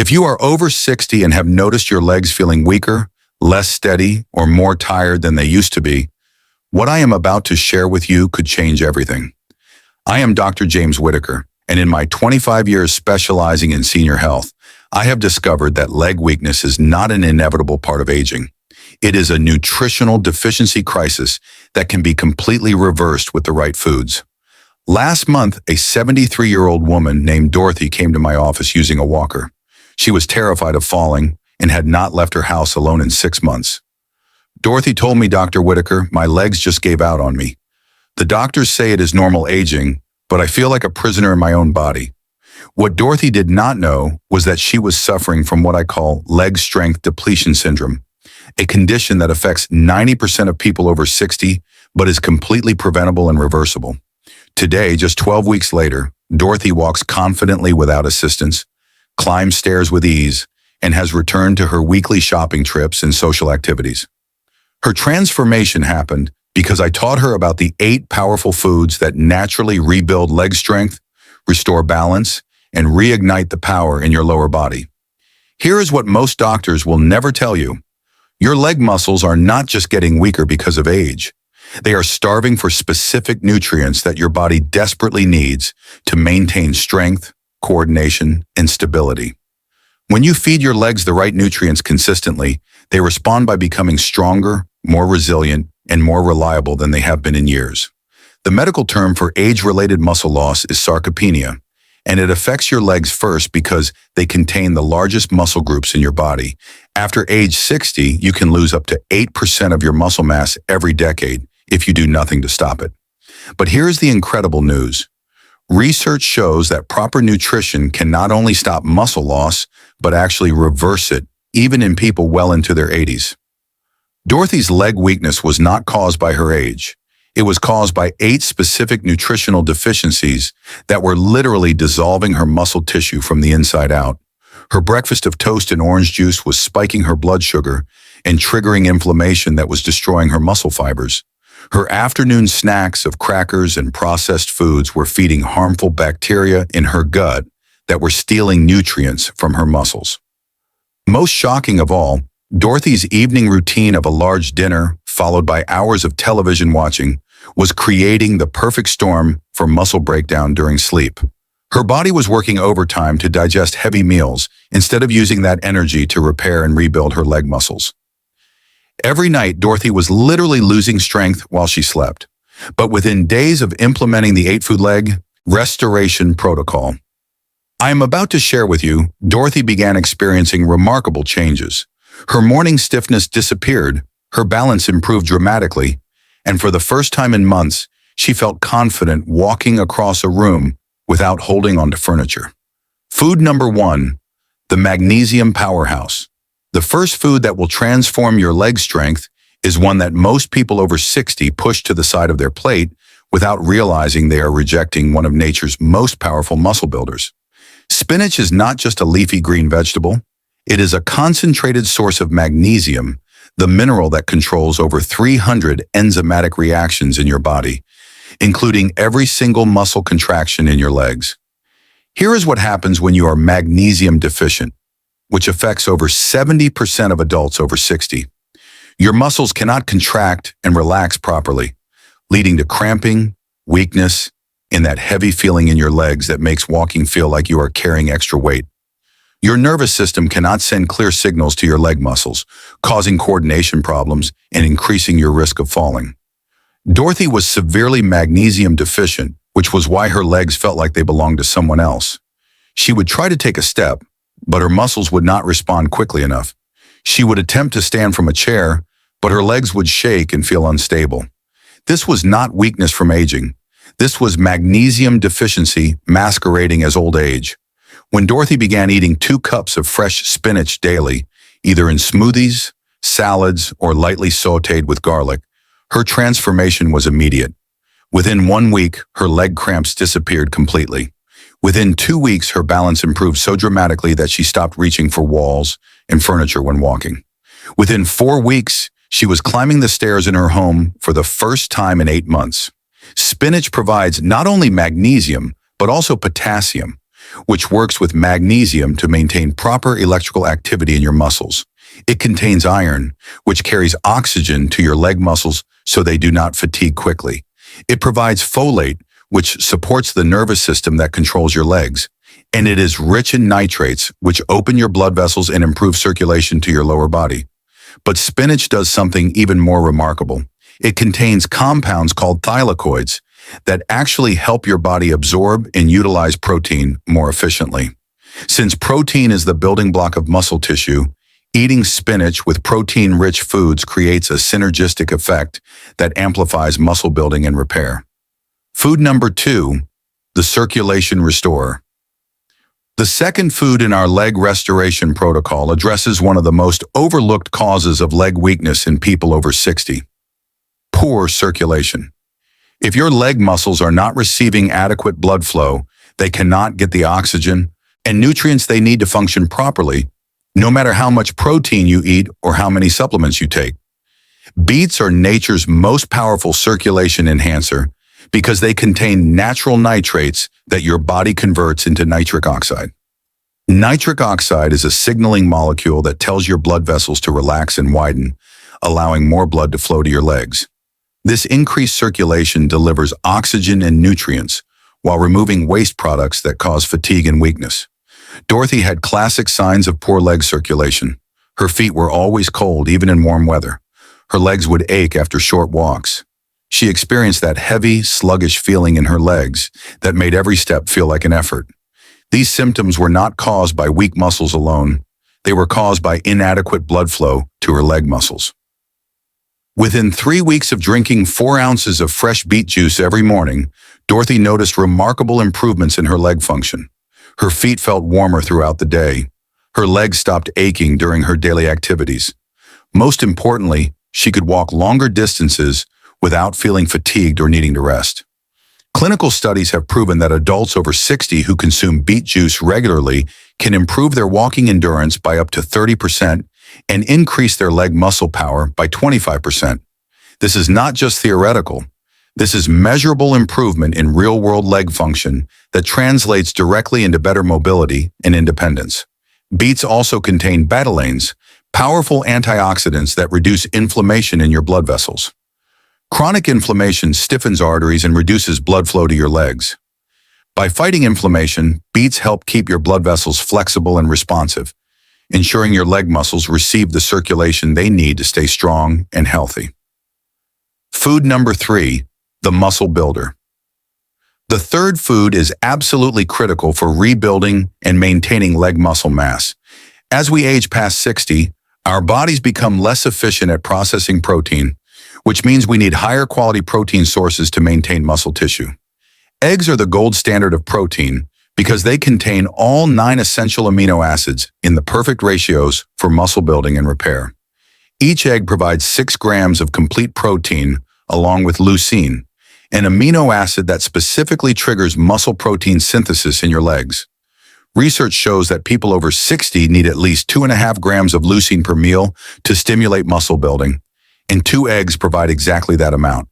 If you are over 60 and have noticed your legs feeling weaker, less steady, or more tired than they used to be, what I am about to share with you could change everything. I am Dr. James Whitaker, and in my 25 years specializing in senior health, I have discovered that leg weakness is not an inevitable part of aging. It is a nutritional deficiency crisis that can be completely reversed with the right foods. Last month, a 73-year-old woman named Dorothy came to my office using a walker. She was terrified of falling and had not left her house alone in 6 months. Dorothy told me, "Dr. Whitaker, my legs just gave out on me. The doctors say it is normal aging, but I feel like a prisoner in my own body." What Dorothy did not know was that she was suffering from what I call leg strength depletion syndrome, a condition that affects 90% of people over 60, but is completely preventable and reversible. Today, just 12 weeks later, Dorothy walks confidently without assistance, climbs stairs with ease, and has returned to her weekly shopping trips and social activities. Her transformation happened because I taught her about the 8 powerful foods that naturally rebuild leg strength, restore balance, and reignite the power in your lower body. Here is what most doctors will never tell you. Your leg muscles are not just getting weaker because of age. They are starving for specific nutrients that your body desperately needs to maintain strength, coordination, and stability. When you feed your legs the right nutrients consistently, they respond by becoming stronger, more resilient, and more reliable than they have been in years. The medical term for age-related muscle loss is sarcopenia, and it affects your legs first because they contain the largest muscle groups in your body. After age 60, you can lose up to 8% of your muscle mass every decade if you do nothing to stop it. But here's the incredible news. Research shows that proper nutrition can not only stop muscle loss, but actually reverse it, even in people well into their 80s. Dorothy's leg weakness was not caused by her age. It was caused by 8 specific nutritional deficiencies that were literally dissolving her muscle tissue from the inside out. Her breakfast of toast and orange juice was spiking her blood sugar and triggering inflammation that was destroying her muscle fibers. Her afternoon snacks of crackers and processed foods were feeding harmful bacteria in her gut that were stealing nutrients from her muscles. Most shocking of all, Dorothy's evening routine of a large dinner, followed by hours of television watching, was creating the perfect storm for muscle breakdown during sleep. Her body was working overtime to digest heavy meals instead of using that energy to repair and rebuild her leg muscles. Every night, Dorothy was literally losing strength while she slept. But within days of implementing the 8-food leg restoration protocol, I am about to share with you, Dorothy began experiencing remarkable changes. Her morning stiffness disappeared, her balance improved dramatically, and for the first time in months, she felt confident walking across a room without holding onto furniture. Food number 1, the Magnesium Powerhouse. The first food that will transform your leg strength is one that most people over 60 push to the side of their plate without realizing they are rejecting one of nature's most powerful muscle builders. Spinach is not just a leafy green vegetable. It is a concentrated source of magnesium, the mineral that controls over 300 enzymatic reactions in your body, including every single muscle contraction in your legs. Here is what happens when you are magnesium deficient, which affects over 70% of adults over 60. Your muscles cannot contract and relax properly, leading to cramping, weakness, and that heavy feeling in your legs that makes walking feel like you are carrying extra weight. Your nervous system cannot send clear signals to your leg muscles, causing coordination problems and increasing your risk of falling. Dorothy was severely magnesium deficient, which was why her legs felt like they belonged to someone else. She would try to take a step, but her muscles would not respond quickly enough. She would attempt to stand from a chair, but her legs would shake and feel unstable. This was not weakness from aging. This was magnesium deficiency masquerading as old age. When Dorothy began eating 2 cups of fresh spinach daily, either in smoothies, salads, or lightly sautéed with garlic, her transformation was immediate. Within 1 week, her leg cramps disappeared completely. Within 2 weeks, her balance improved so dramatically that she stopped reaching for walls and furniture when walking. Within 4 weeks, she was climbing the stairs in her home for the first time in 8 months. Spinach provides not only magnesium, but also potassium, which works with magnesium to maintain proper electrical activity in your muscles. It contains iron, which carries oxygen to your leg muscles so they do not fatigue quickly. It provides folate, which supports the nervous system that controls your legs. And it is rich in nitrates, which open your blood vessels and improve circulation to your lower body. But spinach does something even more remarkable. It contains compounds called thylakoids that actually help your body absorb and utilize protein more efficiently. Since protein is the building block of muscle tissue, eating spinach with protein-rich foods creates a synergistic effect that amplifies muscle building and repair. Food number 2, the circulation restorer. The second food in our leg restoration protocol addresses one of the most overlooked causes of leg weakness in people over 60. Poor circulation. If your leg muscles are not receiving adequate blood flow, they cannot get the oxygen and nutrients they need to function properly, no matter how much protein you eat or how many supplements you take. Beets are nature's most powerful circulation enhancer because they contain natural nitrates that your body converts into nitric oxide. Nitric oxide is a signaling molecule that tells your blood vessels to relax and widen, allowing more blood to flow to your legs. This increased circulation delivers oxygen and nutrients while removing waste products that cause fatigue and weakness. Dorothy had classic signs of poor leg circulation. Her feet were always cold, even in warm weather. Her legs would ache after short walks. She experienced that heavy, sluggish feeling in her legs that made every step feel like an effort. These symptoms were not caused by weak muscles alone. They were caused by inadequate blood flow to her leg muscles. Within 3 weeks of drinking 4 ounces of fresh beet juice every morning, Dorothy noticed remarkable improvements in her leg function. Her feet felt warmer throughout the day. Her legs stopped aching during her daily activities. Most importantly, she could walk longer distances without feeling fatigued or needing to rest. Clinical studies have proven that adults over 60 who consume beet juice regularly can improve their walking endurance by up to 30% and increase their leg muscle power by 25%. This is not just theoretical. This is measurable improvement in real-world leg function that translates directly into better mobility and independence. Beets also contain betalains, powerful antioxidants that reduce inflammation in your blood vessels. Chronic inflammation stiffens arteries and reduces blood flow to your legs. By fighting inflammation, beets help keep your blood vessels flexible and responsive, ensuring your leg muscles receive the circulation they need to stay strong and healthy. Food number 3, the muscle builder. The third food is absolutely critical for rebuilding and maintaining leg muscle mass. As we age past 60, our bodies become less efficient at processing protein, which means we need higher quality protein sources to maintain muscle tissue. Eggs are the gold standard of protein because they contain all 9 essential amino acids in the perfect ratios for muscle building and repair. Each egg provides 6 grams of complete protein along with leucine, an amino acid that specifically triggers muscle protein synthesis in your legs. Research shows that people over 60 need at least 2.5 grams of leucine per meal to stimulate muscle building, and 2 eggs provide exactly that amount.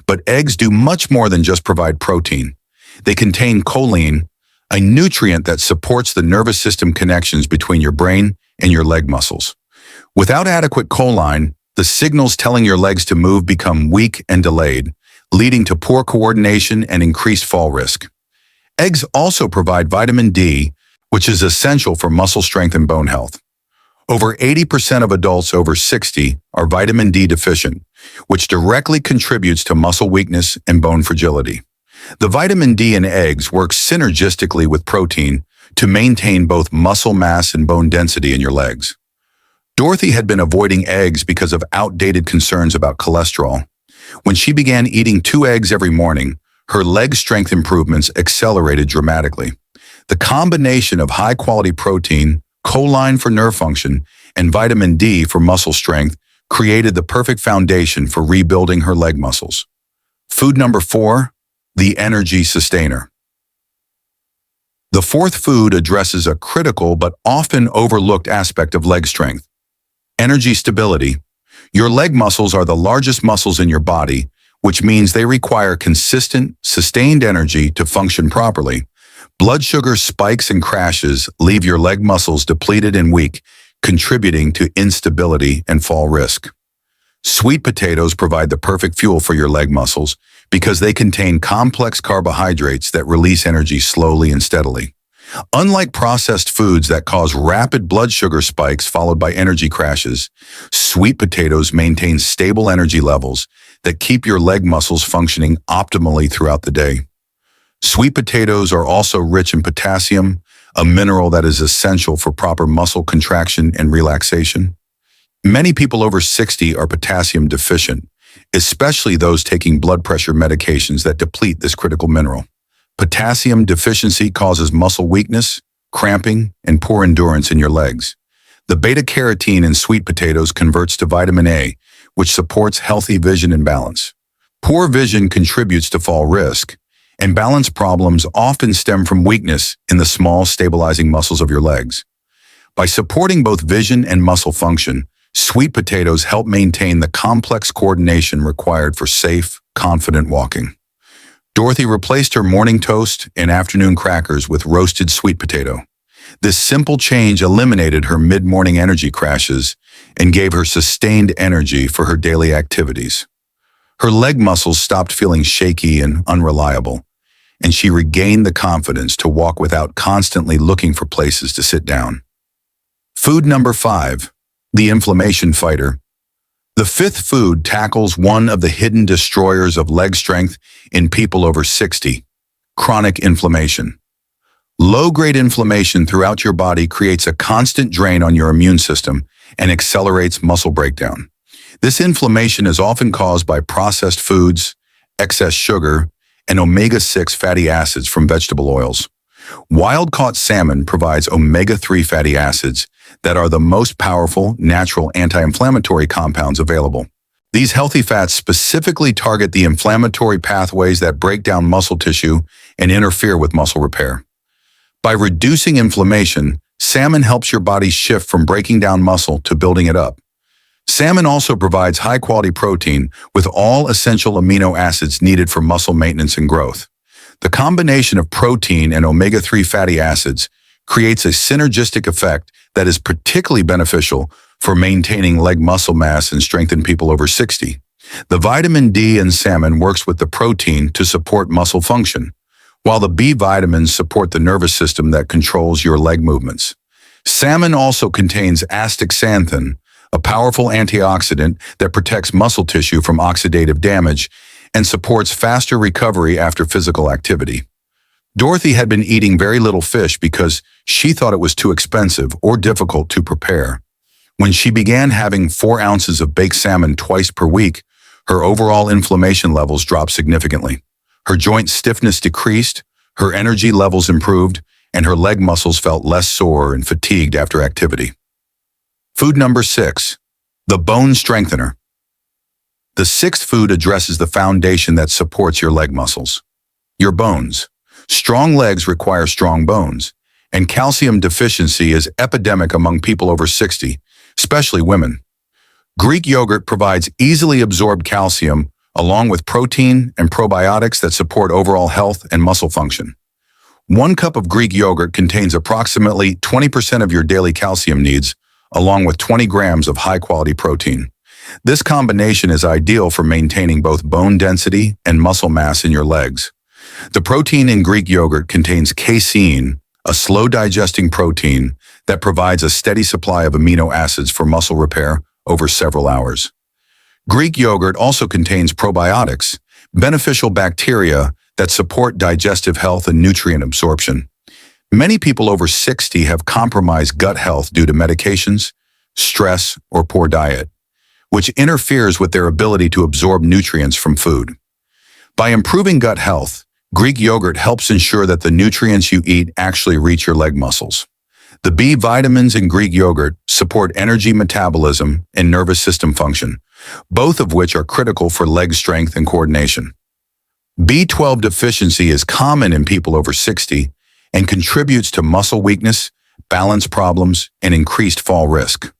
But eggs do much more than just provide protein. They contain choline, a nutrient that supports the nervous system connections between your brain and your leg muscles. Without adequate choline, the signals telling your legs to move become weak and delayed, leading to poor coordination and increased fall risk. Eggs also provide vitamin D, which is essential for muscle strength and bone health. Over 80% of adults over 60 are vitamin D deficient, which directly contributes to muscle weakness and bone fragility. The vitamin D in eggs works synergistically with protein to maintain both muscle mass and bone density in your legs. Dorothy had been avoiding eggs because of outdated concerns about cholesterol. When she began eating 2 eggs every morning, her leg strength improvements accelerated dramatically. The combination of high-quality protein, choline for nerve function, and vitamin D for muscle strength created the perfect foundation for rebuilding her leg muscles. Food number 4, the energy sustainer. The fourth food addresses a critical but often overlooked aspect of leg strength: energy stability. Your leg muscles are the largest muscles in your body, which means they require consistent, sustained energy to function properly. Blood sugar spikes and crashes leave your leg muscles depleted and weak, contributing to instability and fall risk. Sweet potatoes provide the perfect fuel for your leg muscles because they contain complex carbohydrates that release energy slowly and steadily. Unlike processed foods that cause rapid blood sugar spikes followed by energy crashes, sweet potatoes maintain stable energy levels that keep your leg muscles functioning optimally throughout the day. Sweet potatoes are also rich in potassium, a mineral that is essential for proper muscle contraction and relaxation. Many people over 60 are potassium deficient, especially those taking blood pressure medications that deplete this critical mineral. Potassium deficiency causes muscle weakness, cramping, and poor endurance in your legs. The beta-carotene in sweet potatoes converts to vitamin A, which supports healthy vision and balance. Poor vision contributes to fall risk, and balance problems often stem from weakness in the small, stabilizing muscles of your legs. By supporting both vision and muscle function, sweet potatoes help maintain the complex coordination required for safe, confident walking. Dorothy replaced her morning toast and afternoon crackers with roasted sweet potato. This simple change eliminated her mid-morning energy crashes and gave her sustained energy for her daily activities. Her leg muscles stopped feeling shaky and unreliable, and she regained the confidence to walk without constantly looking for places to sit down. Food number 5, the inflammation fighter. The fifth food tackles one of the hidden destroyers of leg strength in people over 60, chronic inflammation. Low-grade inflammation throughout your body creates a constant drain on your immune system and accelerates muscle breakdown. This inflammation is often caused by processed foods, excess sugar, and omega-6 fatty acids from vegetable oils. Wild-caught salmon provides omega-3 fatty acids that are the most powerful natural anti-inflammatory compounds available. These healthy fats specifically target the inflammatory pathways that break down muscle tissue and interfere with muscle repair. By reducing inflammation, salmon helps your body shift from breaking down muscle to building it up. Salmon also provides high-quality protein with all essential amino acids needed for muscle maintenance and growth. The combination of protein and omega-3 fatty acids creates a synergistic effect that is particularly beneficial for maintaining leg muscle mass and strength in people over 60. The vitamin D in salmon works with the protein to support muscle function, while the B vitamins support the nervous system that controls your leg movements. Salmon also contains astaxanthin, a powerful antioxidant that protects muscle tissue from oxidative damage and supports faster recovery after physical activity. Dorothy had been eating very little fish because she thought it was too expensive or difficult to prepare. When she began having 4 ounces of baked salmon twice per week, her overall inflammation levels dropped significantly. Her joint stiffness decreased, her energy levels improved, and her leg muscles felt less sore and fatigued after activity. Food number 6, the bone strengthener. The sixth food addresses the foundation that supports your leg muscles, your bones. Strong legs require strong bones, and calcium deficiency is epidemic among people over 60, especially women. Greek yogurt provides easily absorbed calcium along with protein and probiotics that support overall health and muscle function. 1 cup of Greek yogurt contains approximately 20% of your daily calcium needs, along with 20 grams of high-quality protein. This combination is ideal for maintaining both bone density and muscle mass in your legs. The protein in Greek yogurt contains casein, a slow-digesting protein that provides a steady supply of amino acids for muscle repair over several hours. Greek yogurt also contains probiotics, beneficial bacteria that support digestive health and nutrient absorption. Many people over 60 have compromised gut health due to medications, stress, or poor diet, which interferes with their ability to absorb nutrients from food. By improving gut health, Greek yogurt helps ensure that the nutrients you eat actually reach your leg muscles. The B vitamins in Greek yogurt support energy metabolism and nervous system function, both of which are critical for leg strength and coordination. B12 deficiency is common in people over 60 and contributes to muscle weakness, balance problems, and increased fall risk.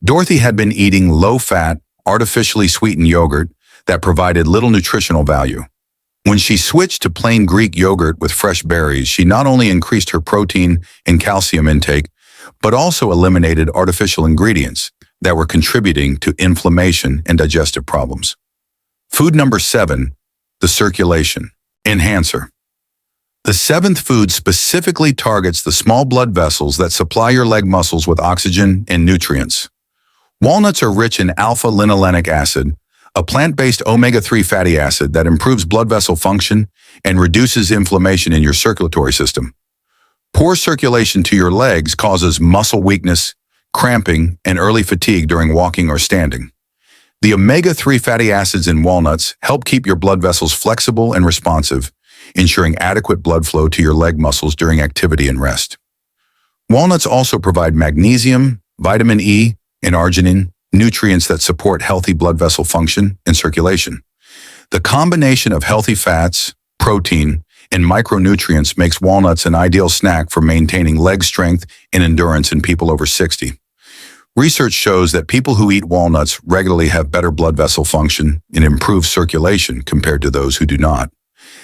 Dorothy had been eating low-fat, artificially sweetened yogurt that provided little nutritional value. When she switched to plain Greek yogurt with fresh berries, she not only increased her protein and calcium intake, but also eliminated artificial ingredients that were contributing to inflammation and digestive problems. Food number 7, the circulation enhancer. The 7th food specifically targets the small blood vessels that supply your leg muscles with oxygen and nutrients. Walnuts are rich in alpha-linolenic acid, a plant-based omega-3 fatty acid that improves blood vessel function and reduces inflammation in your circulatory system. Poor circulation to your legs causes muscle weakness, cramping, and early fatigue during walking or standing. The omega-3 fatty acids in walnuts help keep your blood vessels flexible and responsive, ensuring adequate blood flow to your leg muscles during activity and rest. Walnuts also provide magnesium, vitamin E, and arginine, nutrients that support healthy blood vessel function and circulation. The combination of healthy fats, protein, and micronutrients makes walnuts an ideal snack for maintaining leg strength and endurance in people over 60. Research shows that people who eat walnuts regularly have better blood vessel function and improved circulation compared to those who do not.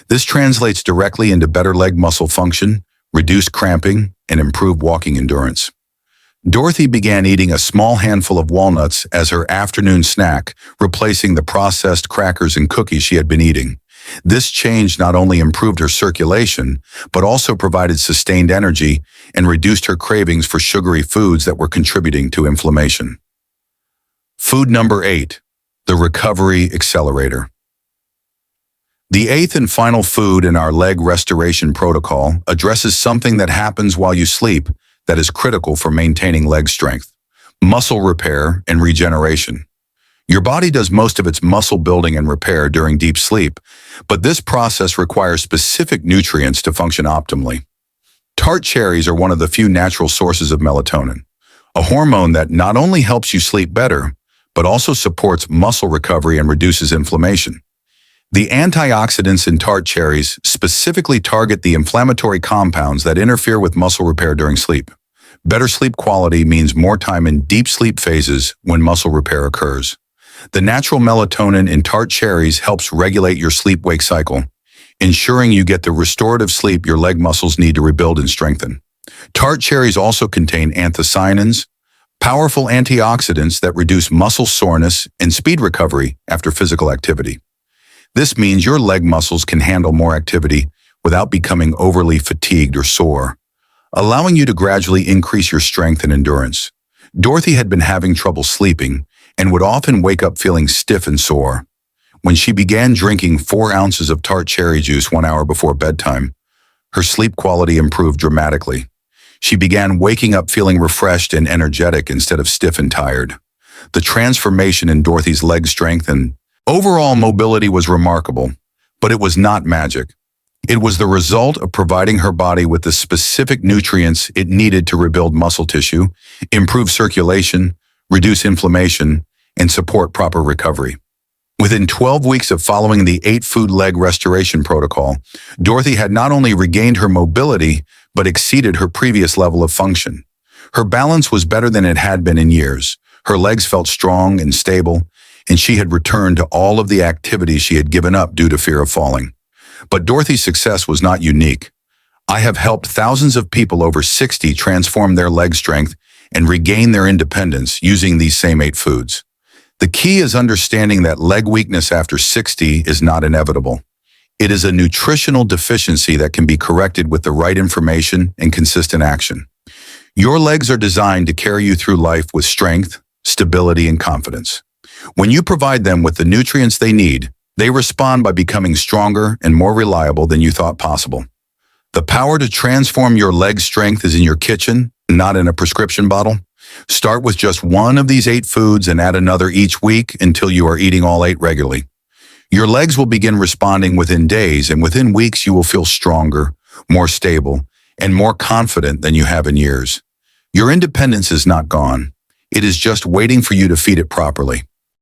This translates directly into better leg muscle function, reduced cramping, and improved walking endurance. Dorothy began eating a small handful of walnuts as her afternoon snack, replacing the processed crackers and cookies she had been eating. This change not only improved her circulation, but also provided sustained energy and reduced her cravings for sugary foods that were contributing to inflammation. Food number 8, the recovery accelerator. The 8th and final food in our leg restoration protocol addresses something that happens while you sleep that is critical for maintaining leg strength, muscle repair, and regeneration. Your body does most of its muscle building and repair during deep sleep, but this process requires specific nutrients to function optimally. Tart cherries are one of the few natural sources of melatonin, a hormone that not only helps you sleep better, but also supports muscle recovery and reduces inflammation. The antioxidants in tart cherries specifically target the inflammatory compounds that interfere with muscle repair during sleep. Better sleep quality means more time in deep sleep phases when muscle repair occurs. The natural melatonin in tart cherries helps regulate your sleep-wake cycle, ensuring you get the restorative sleep your leg muscles need to rebuild and strengthen. Tart cherries also contain anthocyanins, powerful antioxidants that reduce muscle soreness and speed recovery after physical activity. This means your leg muscles can handle more activity without becoming overly fatigued or sore, allowing you to gradually increase your strength and endurance. Dorothy had been having trouble sleeping and would often wake up feeling stiff and sore. When she began drinking 4 ounces of tart cherry juice 1 hour before bedtime, her sleep quality improved dramatically. She began waking up feeling refreshed and energetic instead of stiff and tired. The transformation in Dorothy's leg strength and overall mobility was remarkable, but it was not magic. It was the result of providing her body with the specific nutrients it needed to rebuild muscle tissue, improve circulation, reduce inflammation, and support proper recovery. Within 12 weeks of following the 8-food leg restoration protocol, Dorothy had not only regained her mobility, but exceeded her previous level of function. Her balance was better than it had been in years. Her legs felt strong and stable, and she had returned to all of the activities she had given up due to fear of falling. But Dorothy's success was not unique. I have helped thousands of people over 60 transform their leg strength and regain their independence using these same 8 foods. The key is understanding that leg weakness after 60 is not inevitable. It is a nutritional deficiency that can be corrected with the right information and consistent action. Your legs are designed to carry you through life with strength, stability, and confidence. When you provide them with the nutrients they need, they respond by becoming stronger and more reliable than you thought possible. The power to transform your leg strength is in your kitchen, not in a prescription bottle. Start with just 1 of these 8 foods and add another each week until you are eating all 8 regularly. Your legs will begin responding within days, and within weeks you will feel stronger, more stable, and more confident than you have in years. Your independence is not gone. It is just waiting for you to feed it properly.